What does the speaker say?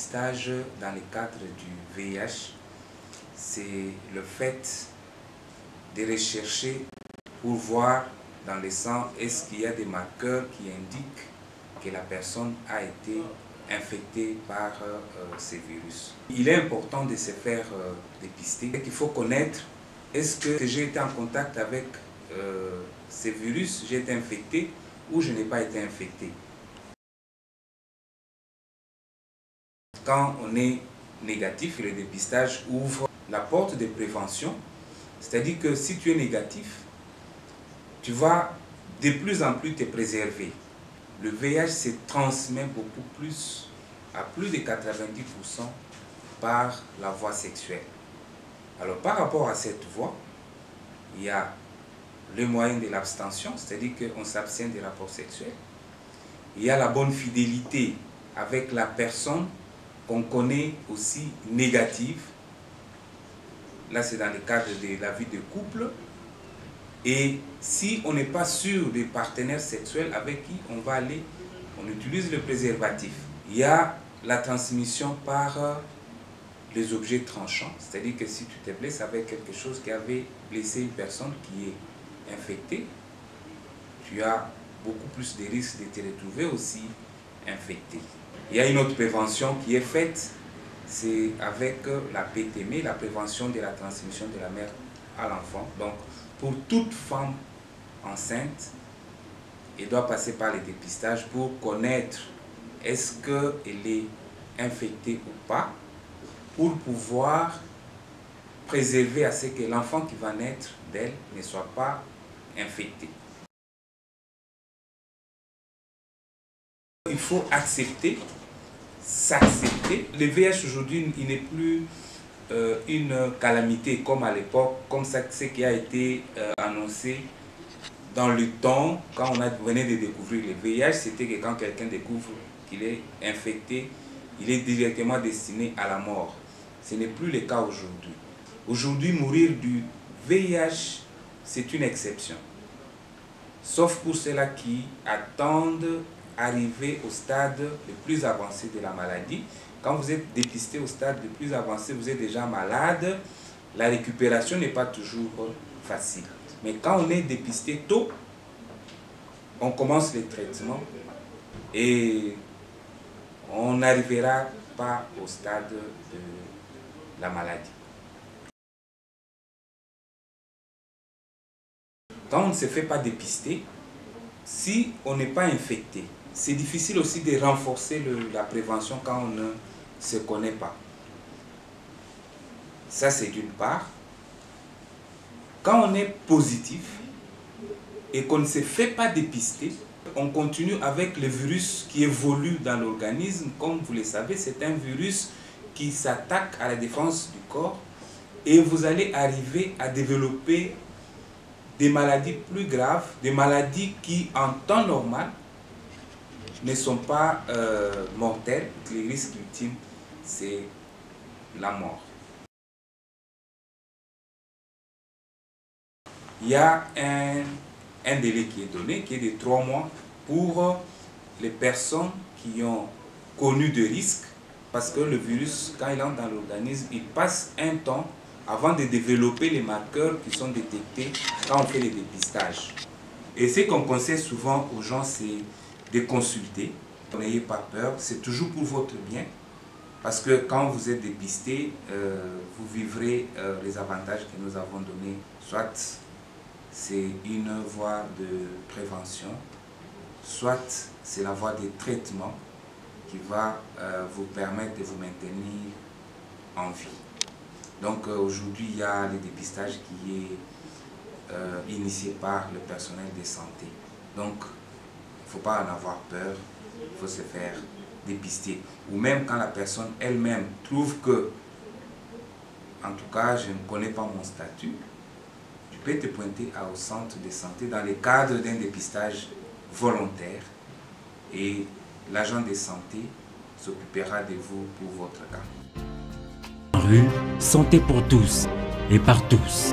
dépistage dans le cadre du VIH, c'est le fait de rechercher pour voir dans le sang est-ce qu'il y a des marqueurs qui indiquent que la personne a été infectée par ces virus. Il est important de se faire dépister. Il faut connaître est-ce que j'ai été en contact avec ces virus, j'ai été infecté ou je n'ai pas été infecté. Quand on est négatif, le dépistage ouvre la porte de prévention. C'est-à-dire que si tu es négatif, tu vas de plus en plus te préserver. Le VIH se transmet beaucoup plus, à plus de 90%, par la voie sexuelle. Alors par rapport à cette voie, il y a le moyen de l'abstention, c'est-à-dire qu'on s'abstient des rapports sexuels. Il y a la bonne fidélité avec la personne qu'on connaît aussi négative. Là, c'est dans le cadre de la vie de couple. Et si on n'est pas sûr des partenaires sexuels avec qui on va aller, on utilise le préservatif. Il y a la transmission par les objets tranchants, c'est-à-dire que si tu te blesses avec quelque chose qui avait blessé une personne qui est infectée, tu as beaucoup plus de risques de te retrouver aussi infecté. Il y a une autre prévention qui est faite, c'est avec la PTM, la prévention de la transmission de la mère à l'enfant. Donc, pour toute femme enceinte, elle doit passer par le dépistage pour connaître est-ce qu'elle est infectée ou pas, pour pouvoir préserver à ce que l'enfant qui va naître d'elle ne soit pas infecté. Il faut accepter, s'accepter. Le VIH aujourd'hui, il n'est plus une calamité comme à l'époque, comme ça, ce qui a été annoncé dans le temps, quand on venait de découvrir le VIH, c'était que quand quelqu'un découvre qu'il est infecté, il est directement destiné à la mort. Ce n'est plus le cas aujourd'hui. Aujourd'hui, mourir du VIH, c'est une exception. Sauf pour ceux-là qui attendent arriver au stade le plus avancé de la maladie. Quand vous êtes dépisté au stade le plus avancé, vous êtes déjà malade, la récupération n'est pas toujours facile. Mais quand on est dépisté tôt, on commence le traitement et on n'arrivera pas au stade de la maladie. Quand on ne se fait pas dépister, si on n'est pas infecté, c'est difficile aussi de renforcer la prévention quand on ne se connaît pas. Ça, c'est d'une part. Quand on est positif et qu'on ne se fait pas dépister, on continue avec le virus qui évolue dans l'organisme. Comme vous le savez, c'est un virus qui s'attaque à la défense du corps et vous allez arriver à développer des maladies plus graves, des maladies qui, en temps normal, ne sont pas mortelles. Le risque ultime, c'est la mort. Il y a un délai qui est donné, qui est de 3 mois pour les personnes qui ont connu de risques, parce que le virus, quand il entre dans l'organisme, il passe un temps avant de développer les marqueurs qui sont détectés quand on fait les dépistages. Et ce qu'on conseille souvent aux gens, c'est de consulter. N'ayez pas peur, c'est toujours pour votre bien, parce que quand vous êtes dépisté, vous vivrez les avantages que nous avons donnés. Soit c'est une voie de prévention, soit c'est la voie de traitement qui va vous permettre de vous maintenir en vie. Donc aujourd'hui, il y a le dépistage qui est initié par le personnel de santé. Donc, il ne faut pas en avoir peur, il faut se faire dépister. Ou même quand la personne elle-même trouve que, en tout cas, je ne connais pas mon statut, tu peux te pointer au centre de santé dans le cadre d'un dépistage volontaire et l'agent de santé s'occupera de vous pour votre cas. Rue, santé pour tous et par tous.